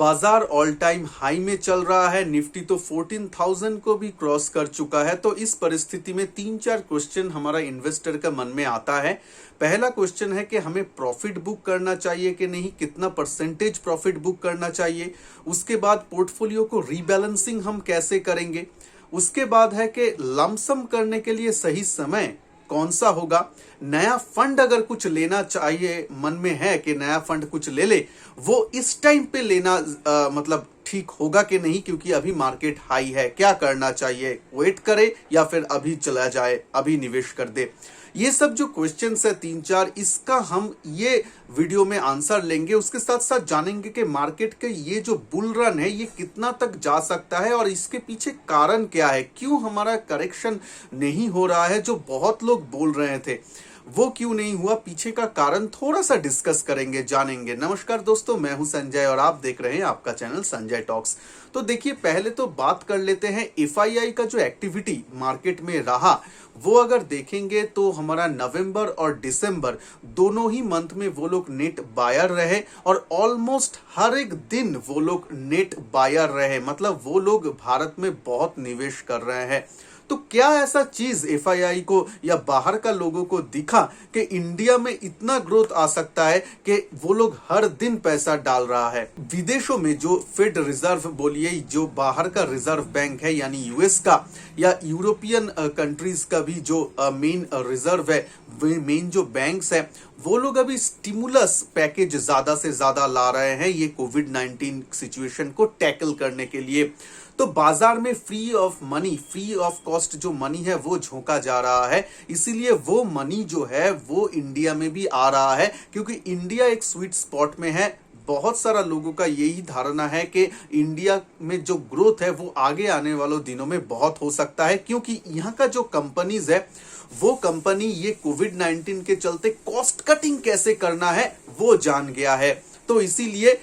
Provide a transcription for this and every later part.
बाजार all time high में चल रहा है। निफ्टी तो 14,000 को भी क्रॉस कर चुका है। तो इस परिस्थिति में 3-4 क्वेश्चन हमारा इन्वेस्टर का मन में आता है। पहला क्वेश्चन है कि हमें प्रॉफिट बुक करना चाहिए कि नहीं, कितना परसेंटेज प्रॉफिट बुक करना चाहिए। उसके बाद पोर्टफोलियो को रीबैलेंसिंग हम कैसे करेंगे। उसके बाद है कि लमसम करने के लिए सही समय कौन सा होगा। नया फंड अगर कुछ लेना चाहिए, मन में है कि नया फंड कुछ ले ले, वो इस टाइम पे लेना मतलब ठीक होगा कि नहीं, क्योंकि अभी मार्केट हाई है। क्या करना चाहिए, वेट करे या फिर अभी चला जाए, अभी निवेश कर दे। ये सब जो क्वेश्चंस है 3-4, इसका हम ये वीडियो में आंसर लेंगे। उसके साथ साथ जानेंगे कि मार्केट के ये जो बुल रन है ये कितना तक जा सकता है और इसके पीछे कारण क्या है, क्यों हमारा करेक्शन नहीं हो रहा है जो बहुत लोग बोल रहे थे, वो क्यों नहीं हुआ, पीछे का कारण थोड़ा सा डिस्कस करेंगे, जानेंगे। नमस्कार दोस्तों, मैं हूं संजय और आप देख रहे हैं आपका चैनल संजय टॉक्स। तो देखिए, पहले तो बात कर लेते हैं एफआईआई का जो एक्टिविटी मार्केट में रहा, वो अगर देखेंगे तो हमारा नवंबर और दिसंबर दोनों ही मंथ में वो लोग नेट बायर रहे और ऑलमोस्ट हर एक दिन वो लोग नेट बायर रहे। मतलब वो लोग भारत में बहुत निवेश कर रहे हैं। तो क्या ऐसा चीज एफआईआई को या बाहर का लोगों को दिखा कि इंडिया में इतना ग्रोथ आ सकता है कि वो लोग हर दिन पैसा डाल रहा है। विदेशों में जो फेड रिजर्व बोलिए, जो बाहर का रिजर्व बैंक है यानी यूएस का या यूरोपियन कंट्रीज का भी जो मेन रिजर्व है, मेन जो बैंक्स है, वो लोग अभी स्टिमुलस पैकेज ज्यादा से ज्यादा ला रहे हैं ये कोविड-19 सिचुएशन को टैकल करने के लिए। तो बाजार में free of money, free of cost जो मनी है वो झोंका जा रहा है। इसीलिए वो मनी जो है वो इंडिया में भी आ रहा है, क्योंकि इंडिया एक स्वीट स्पॉट में है। बहुत सारा लोगों का यही धारणा है कि इंडिया में जो ग्रोथ है वो आगे आने वालों दिनों में बहुत हो सकता है, क्योंकि यहाँ का जो कंपनीज है वो कंपनी ये कोविड-19 के चलते कॉस्ट कटिंग कैसे करना है वो जान गया है। तो इसीलिए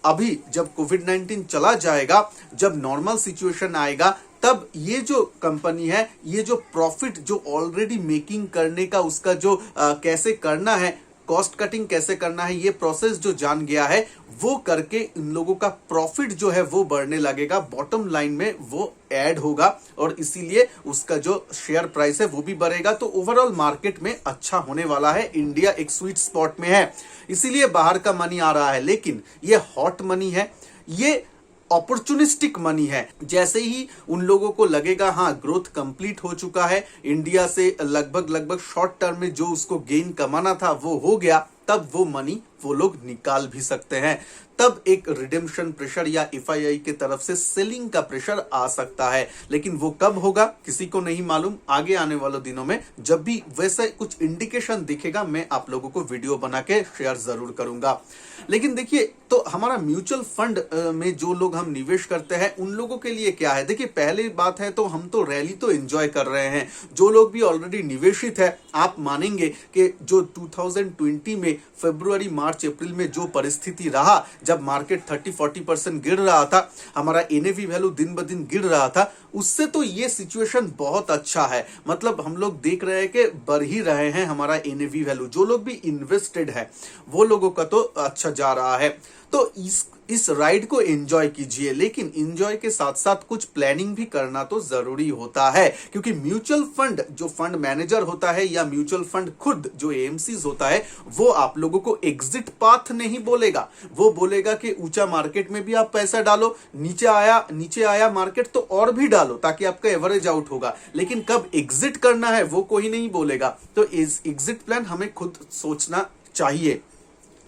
अभी जब कोविड-19 चला जाएगा, जब नॉर्मल सिचुएशन आएगा, तब ये जो कंपनी है, ये जो प्रॉफिट जो ऑलरेडी मेकिंग करने का उसका जो कैसे करना है, कॉस्ट कटिंग कैसे करना है, ये प्रोसेस जो जान गया है, वो करके इन लोगों का प्रॉफिट जो है वो बढ़ने लगेगा, बॉटम लाइन में वो ऐड होगा और इसीलिए उसका जो शेयर प्राइस है वो भी बढ़ेगा। तो ओवरऑल मार्केट में अच्छा होने वाला है। इंडिया एक स्वीट स्पॉट में है, इसीलिए बाहर का मनी आ रहा है। लेकिन ये हॉट मनी है, ये अपॉर्चुनिस्टिक मनी है। जैसे ही उन लोगों को लगेगा हाँ ग्रोथ कंप्लीट हो चुका है, इंडिया से लगभग शॉर्ट टर्म में जो उसको गेन कमाना था वो हो गया, तब वो मनी वो लोग निकाल भी सकते हैं। तब एक रिडेम्पशन प्रेशर या एफआईआई की तरफ से सेलिंग का प्रेशर आ सकता है। लेकिन वो कब होगा किसी को नहीं मालूम। आगे आने वाले दिनों में जब भी वैसे कुछ इंडिकेशन दिखेगा, मैं आप लोगों को वीडियो बना के शेयर जरूर करूंगा। लेकिन देखिए, तो हमारा म्यूचुअल फंड में जो लोग हम निवेश करते हैं उन लोगों के लिए क्या है। देखिए, पहली बात है तो हम तो रैली तो एंजॉय कर रहे हैं। जो लोग भी ऑलरेडी निवेशित है, आप मानेंगे कि जो 2020 में फरवरी, मार्च, अप्रैल में जो परिस्थिति रहा, जब मार्केट 30-40% गिर रहा था, हमारा एनएवी वैल्यू दिन ब दिन गिर रहा था, उससे तो ये सिचुएशन बहुत अच्छा है। मतलब हम लोग देख रहे हैं कि बढ़ ही रहे हैं हमारा एनएवी वैल्यू। जो लोग भी इन्वेस्टेड है वो लोगों का तो अच्छा जा रहा है। तो इस राइड को एंजॉय कीजिए, लेकिन एंजॉय के साथ साथ कुछ प्लानिंग भी करना तो जरूरी होता है, क्योंकि म्यूचुअल फंड जो फंड मैनेजर होता है या म्यूचुअल फंड खुद जो एएमसीज होता है, वो आप लोगों को एग्जिट पाथ नहीं बोलेगा। वो बोलेगा कि ऊंचा मार्केट में भी आप पैसा डालो, नीचे आया मार्केट तो और भी डालो, ताकि आपका एवरेज आउट होगा। लेकिन कब एग्जिट करना है वो कोई नहीं बोलेगा। तो इस एग्जिट प्लान हमें खुद सोचना चाहिए।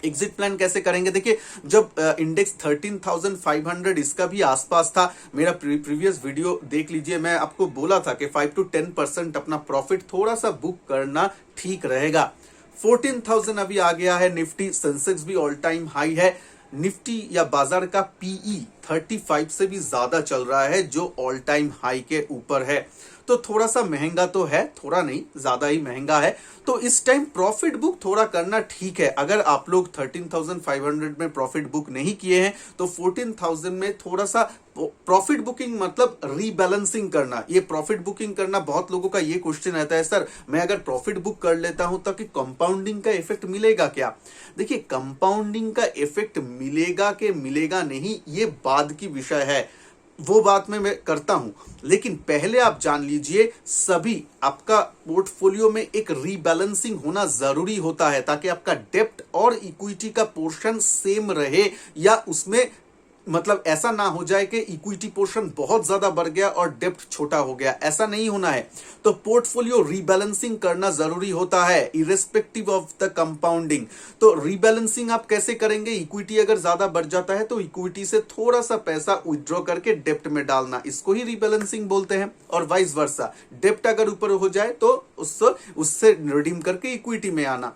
एग्जिट प्लान कैसे करेंगे। देखिए, जब इंडेक्स 13,500 इसका भी आसपास था, मेरा प्रीवियस वीडियो देख लीजिए, मैं आपको बोला था कि 5 to 10% अपना प्रॉफिट थोड़ा सा बुक करना ठीक रहेगा। 14,000 अभी आ गया है। निफ्टी, सेंसेक्स भी ऑल टाइम हाई है। निफ्टी या बाजार का पीई 35 से भी ज्यादा चल रहा है, जो ऑल टाइम हाई के ऊपर है। तो थोड़ा सा महंगा तो है, थोड़ा नहीं ज्यादा ही महंगा है। तो इस टाइम प्रॉफिट बुक थोड़ा करना ठीक है। अगर आप लोग 13,500 में प्रॉफिट बुक नहीं किए हैं तो 14,000 में थोड़ा सा प्रॉफिट बुकिंग मतलब रीबैलेंसिंग करना। ये प्रॉफिट बुकिंग करना बहुत लोगों का ये क्वेश्चन रहता है, सर मैं अगर प्रॉफिट बुक कर लेता हूं तो कि कंपाउंडिंग का इफेक्ट मिलेगा क्या? देखिए, कंपाउंडिंग का इफेक्ट मिलेगा कि मिलेगा नहीं, ये बाद की विषय है, वो बात मैं करता हूं। लेकिन पहले आप जान लीजिए, सभी आपका पोर्टफोलियो में एक रीबैलेंसिंग होना जरूरी होता है ताकि आपका डेप्ट और इक्विटी का पोर्शन सेम रहे, या उसमें मतलब ऐसा ना हो जाए कि इक्विटी पोर्शन बहुत ज्यादा बढ़ गया और डेप्ट छोटा हो गया, ऐसा नहीं होना है। तो पोर्टफोलियो रीबैलेंसिंग करना जरूरी होता है इरेस्पेक्टिव ऑफ द कंपाउंडिंग। तो रीबैलेंसिंग आप कैसे करेंगे? इक्विटी अगर ज्यादा बढ़ जाता है तो इक्विटी से थोड़ा सा पैसा विथड्रॉ करके डेप्ट में डालना, इसको ही रीबैलेंसिंग बोलते हैं। और वाइस वर्सा, डेप्ट अगर ऊपर हो जाए तो उससे रिडीम करके इक्विटी में आना,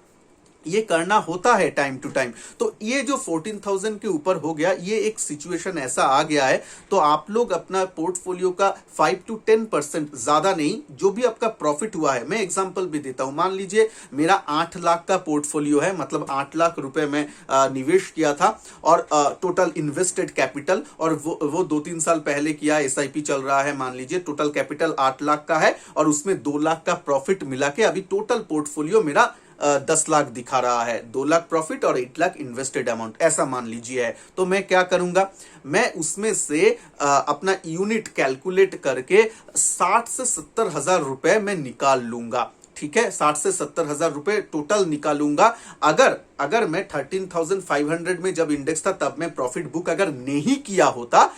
ये करना होता है टाइम टू टाइम। तो ये जो 14,000 के ऊपर हो गया, ये एक सिचुएशन ऐसा आ गया है, तो आप लोग अपना पोर्टफोलियो का 5 to 10%, ज्यादा नहीं, जो भी आपका प्रॉफिट हुआ है, मैं एग्जांपल भी देता हूं। मान लीजिए मेरा 8 लाख का पोर्टफोलियो है, मतलब 8 लाख रुपए में निवेश किया था, और टोटल इन्वेस्टेड कैपिटल, और वो 2-3 साल पहले किया, SIP चल रहा है, मान लीजिए टोटल कैपिटल 8 लाख का है और उसमें 2 लाख का प्रॉफिट मिला के अभी टोटल पोर्टफोलियो मेरा 10 लाख दिखा रहा है। 2 लाख प्रॉफिट और 8 लाख इन्वेस्टेड अमाउंट, ऐसा मान लीजिए है। तो मैं क्या करूंगा, मैं उसमें से अपना यूनिट कैलकुलेट करके 60 से 70 हजार रुपए मैं निकाल लूंगा। ठीक है, 60 से 70 हजार रुपए टोटल निकालूंगा। अगर मैं 13,500 में जब इंडेक्स था तब मैं प्रॉफिट बुक अगर नहीं किया होता,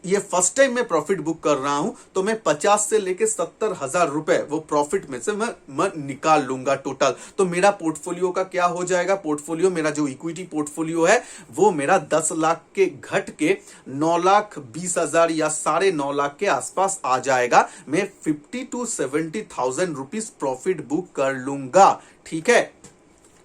ये फर्स्ट टाइम मैं प्रॉफिट बुक कर रहा हूं, तो मैं 50 से लेके 70 हजार रुपए वो प्रॉफिट में से मैं निकाल लूंगा टोटल। तो मेरा पोर्टफोलियो का क्या हो जाएगा? पोर्टफोलियो मेरा जो इक्विटी पोर्टफोलियो है वो मेरा 10 लाख के घट के 9,20,000 या 9.5 लाख के आसपास आ जाएगा। मैं 50 to 70,000 रुपीज प्रॉफिट बुक कर लूंगा। ठीक है,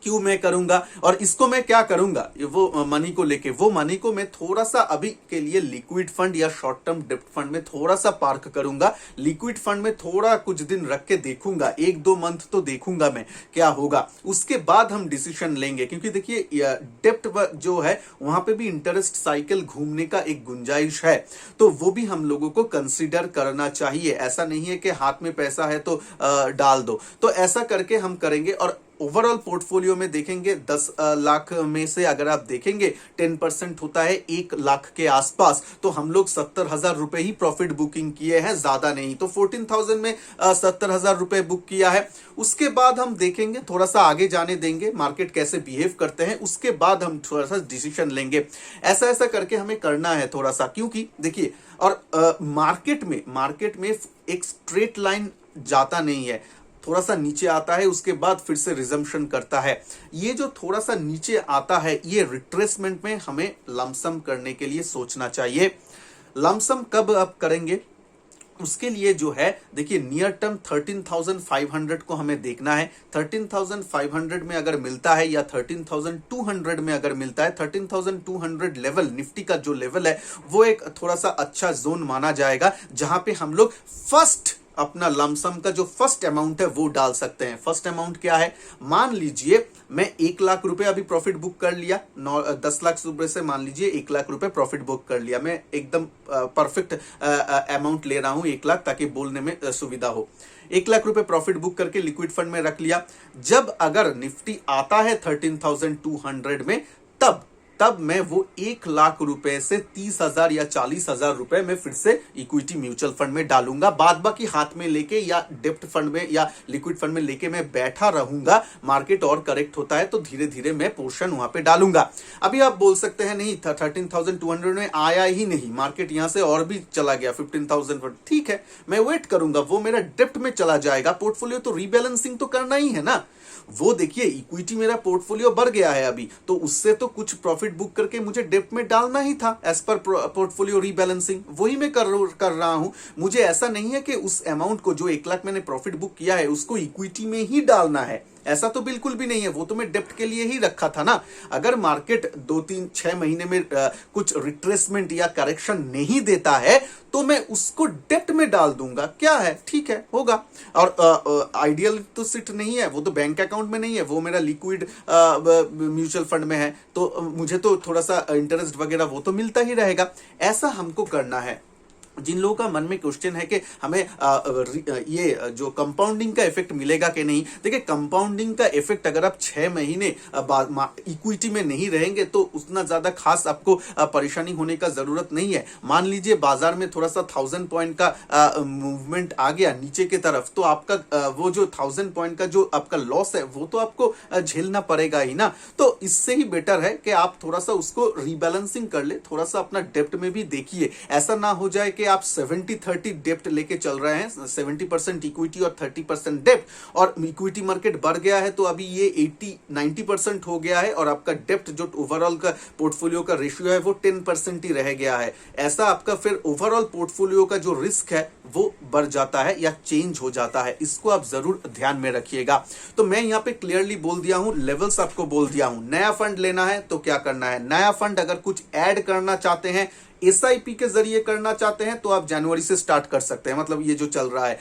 क्यों मैं करूंगा? और इसको मैं क्या करूंगा, वो मनी को लेके, वो मनी को मैं थोड़ा सा अभी के लिए लिक्विड फंड या शॉर्ट टर्म डेप्ट फंड में थोड़ा सा पार्क करूंगा। लिक्विड फंड में थोड़ा कुछ दिन रख के देखूंगा, 1-2 मंथ तो देखूंगा मैं क्या होगा, उसके बाद हम डिसीजन लेंगे। क्योंकि देखिए, डेप्ट जो है वहां पे भी इंटरेस्ट साइकिल घूमने का एक गुंजाइश है, तो वो भी हम लोगों को कंसिडर करना चाहिए। ऐसा नहीं है कि हाथ में पैसा है तो डाल दो। तो ऐसा करके हम करेंगे। और ओवरऑल पोर्टफोलियो में देखेंगे 10 लाख में से अगर आप देखेंगे 10% होता है 1 लाख के आसपास, तो हम लोग 70 हजार रुपए ही प्रॉफिट बुकिंग किए हैं, ज्यादा नहीं। तो 14,000 में 70 हजार रुपए बुक किया है। उसके बाद हम देखेंगे, थोड़ा सा आगे जाने देंगे, मार्केट कैसे बिहेव करते हैं, उसके बाद हम थोड़ा सा डिसीजन लेंगे। ऐसा ऐसा करके हमें करना है थोड़ा सा, क्योंकि देखिए, और मार्केट में एक स्ट्रेट लाइन जाता नहीं है, थोड़ा सा नीचे आता है, उसके बाद फिर से रिजम्पशन करता है। ये जो थोड़ा सा नीचे आता है, ये रिट्रेसमेंट में हमें लमसम करने के लिए सोचना चाहिए। लमसम कब आप करेंगे? उसके लिए जो है, देखिए, नियर टर्म 13,500 को हमें देखना है। 13,500 में अगर मिलता है या 13,200 में अगर मिलता है, 13,200 लेवल, निफ्टी का जो लेवल है वो एक थोड़ा सा अच्छा जोन माना जाएगा, जहां पे हम लोग फर्स्ट अपना लमसम का जो फर्स्ट अमाउंट है वो डाल सकते हैं। फर्स्ट अमाउंट क्या है? मान लीजिए मैं 1 लाख रुपए अभी प्रॉफिट बुक कर लिया, 10 लाख रुपए से मान लीजिए 1 लाख रुपए प्रॉफिट बुक कर लिया। मैं एकदम परफेक्ट अमाउंट ले रहा हूं, 1 लाख, ताकि बोलने में सुविधा हो। 1 लाख रुपए प्रॉफिट बुक करके लिक्विड फंड में रख लिया। जब अगर निफ्टी आता है 13,200 में, तब मैं वो 1 लाख रुपए से 30,000 या 40,000 रुपए में फिर से इक्विटी म्यूचुअल फंड में डालूंगा। बाद बाकी हाथ में लेके या डेप्ट फंड में या लिक्विड फंड में लेके मैं बैठा रहूंगा। मार्केट और करेक्ट होता है तो धीरे धीरे मैं पोर्शन वहां पे डालूंगा। अभी आप बोल सकते हैं नहीं, 13,200 में आया ही नहीं, मार्केट यहां से और भी चला गया 15,000 पर, ठीक है, मैं वेट करूंगा, वो मेरा डेप्ट में चला जाएगा। पोर्टफोलियो तो रीबैलेंसिंग तो करना ही है ना। वो देखिए, इक्विटी मेरा पोर्टफोलियो बढ़ गया है अभी, तो उससे तो कुछ प्रॉफिट बुक करके मुझे डेप्ट में डालना ही था एज पर पोर्टफोलियो रीबैलेंसिंग, वही मैं कर रहा हूं। मुझे ऐसा नहीं है कि उस अमाउंट को, जो 1 लाख मैंने प्रॉफिट बुक किया है, उसको इक्विटी में ही डालना है, ऐसा तो बिल्कुल भी नहीं है, वो तो मैं डेप्ट के लिए ही रखा था ना। अगर मार्केट 2-3-6 महीने में कुछ रिट्रेसमेंट या करेक्शन नहीं देता है तो मैं उसको डेप्ट में डाल दूंगा, क्या है, ठीक है, होगा। और आइडियल तो सिट नहीं है, वो तो बैंक अकाउंट में नहीं है, वो मेरा लिक्विड म्यूचुअल फंड में है, तो मुझे तो थोड़ा सा इंटरेस्ट वगैरह वो तो मिलता ही रहेगा। ऐसा हमको करना है। जिन लोगों का मन में क्वेश्चन है कि हमें ये जो कंपाउंडिंग का इफेक्ट मिलेगा कि नहीं, देखिए कंपाउंडिंग का इफेक्ट अगर आप 6 महीने इक्विटी में नहीं रहेंगे तो उतना ज्यादा खास आपको परेशानी होने का जरूरत नहीं है। मान लीजिए बाजार में थोड़ा सा 1000 पॉइंट का मूवमेंट आ गया नीचे की तरफ, तो आपका वो जो 1000 पॉइंट का जो आपका लॉस है वो तो आपको झेलना पड़ेगा ही ना। तो इससे ही बेटर है कि आप थोड़ा सा उसको रीबैलेंसिंग कर ले, थोड़ा सा अपना डेप्ट में भी देखिए। ऐसा ना हो जाए कि आप 70-30 डेप्ट लेके चल रहे हैं, 70% इक्विटी और 30% डेप्ट, और इक्विटी मार्केट बढ़ गया है तो अभी ये 80-90% हो गया है और आपका डेप्ट जो ओवरऑल का पोर्टफोलियो का रेशियो है वो 10% ही रह गया है। ऐसा आपका फिर ओवरऑल पोर्टफोलियो का जो रिस्क है वो बढ़ जाता है या चेंज हो जाता है। इसको आप जरूर ध्यान में रखिएगा। तो मैं यहाँ पे क्लियरली बोल दिया हूं, लेवल्स आपको बोल दिया हूं। नया फंड लेना है तो क्या करना है, नया फंड अगर कुछ ऐड करना चाहते हैं, एसआईपी के जरिए करना चाहते हैं तो आप जनवरी से स्टार्ट कर सकते हैं। मतलब ये जो चल रहा है,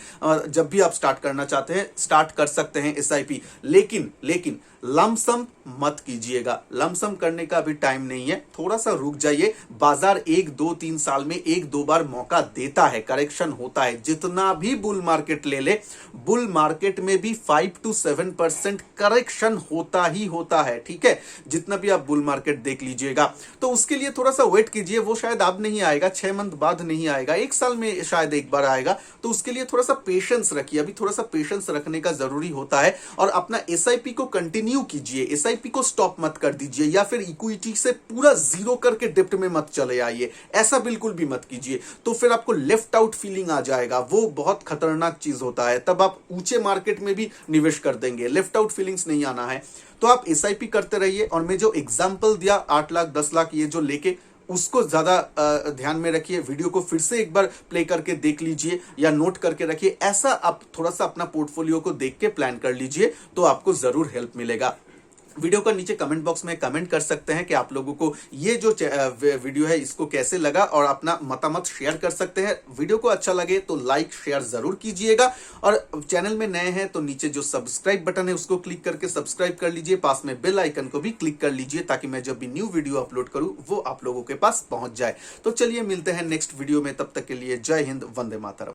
जब भी आप स्टार्ट करना चाहते हैं स्टार्ट कर सकते हैं एसआईपी। लेकिन लमसम मत कीजिएगा, लमसम करने का अभी टाइम नहीं है, थोड़ा सा रुक जाइए। बाजार 1-2-3 साल में 1-2 बार मौका देता है, करेक्शन होता है। जितना भी बुल मार्केट ले ले, बुल मार्केट में भी 5-7% करेक्शन होता ही होता है, ठीक है। जितना भी आप बुल मार्केट देख लीजिएगा, तो उसके लिए थोड़ा सा वेट कीजिए। वो शायद अब नहीं आएगा, 6 मंथ बाद नहीं आएगा, 1 साल में शायद एक बार आएगा। तो उसके लिए थोड़ा सा पेशेंस रखिए, अभी थोड़ा सा पेशेंस रखने का जरूरी होता है। और अपना एसआईपी को कंटिन्यू कीजिए, एसआईपी को स्टॉप मत कर दीजिए, या फिर इक्विटी से पूरा जीरो करके डेप्ट में मत चले आइए, ऐसा बिल्कुल भी मत कीजिए। तो फिर आपको लेफ्ट आउट फीलिंग आ जाएगा, वो बहुत खतरनाक चीज होता है। तब आप ऊंचे मार्केट में भी निवेश कर देंगे, लेफ्ट आउट फीलिंग्स नहीं आना है। तो आप एसआईपी करते रहिए। और मैं जो एग्जाम्पल दिया 8 लाख 10 लाख ये जो लेके, उसको ज्यादा ध्यान में रखिए। वीडियो को फिर से एक बार प्ले करके देख लीजिए या नोट करके रखिए। ऐसा आप थोड़ा सा अपना पोर्टफोलियो को देख के प्लान कर लीजिए, तो आपको जरूर हेल्प मिलेगा। वीडियो का नीचे कमेंट बॉक्स में कमेंट कर सकते हैं कि आप लोगों को ये जो वीडियो है इसको कैसे लगा, और अपना मतामत शेयर कर सकते हैं। वीडियो को अच्छा लगे तो लाइक शेयर जरूर कीजिएगा। और चैनल में नए हैं तो नीचे जो सब्सक्राइब बटन है उसको क्लिक करके सब्सक्राइब कर लीजिए। पास में बेल आइकन को भी क्लिक कर लीजिए ताकि मैं जब भी न्यू वीडियो अपलोड करूं वो आप लोगों के पास पहुंच जाए। तो चलिए मिलते हैं नेक्स्ट वीडियो में, तब तक के लिए जय हिंद, वंदे मातरम।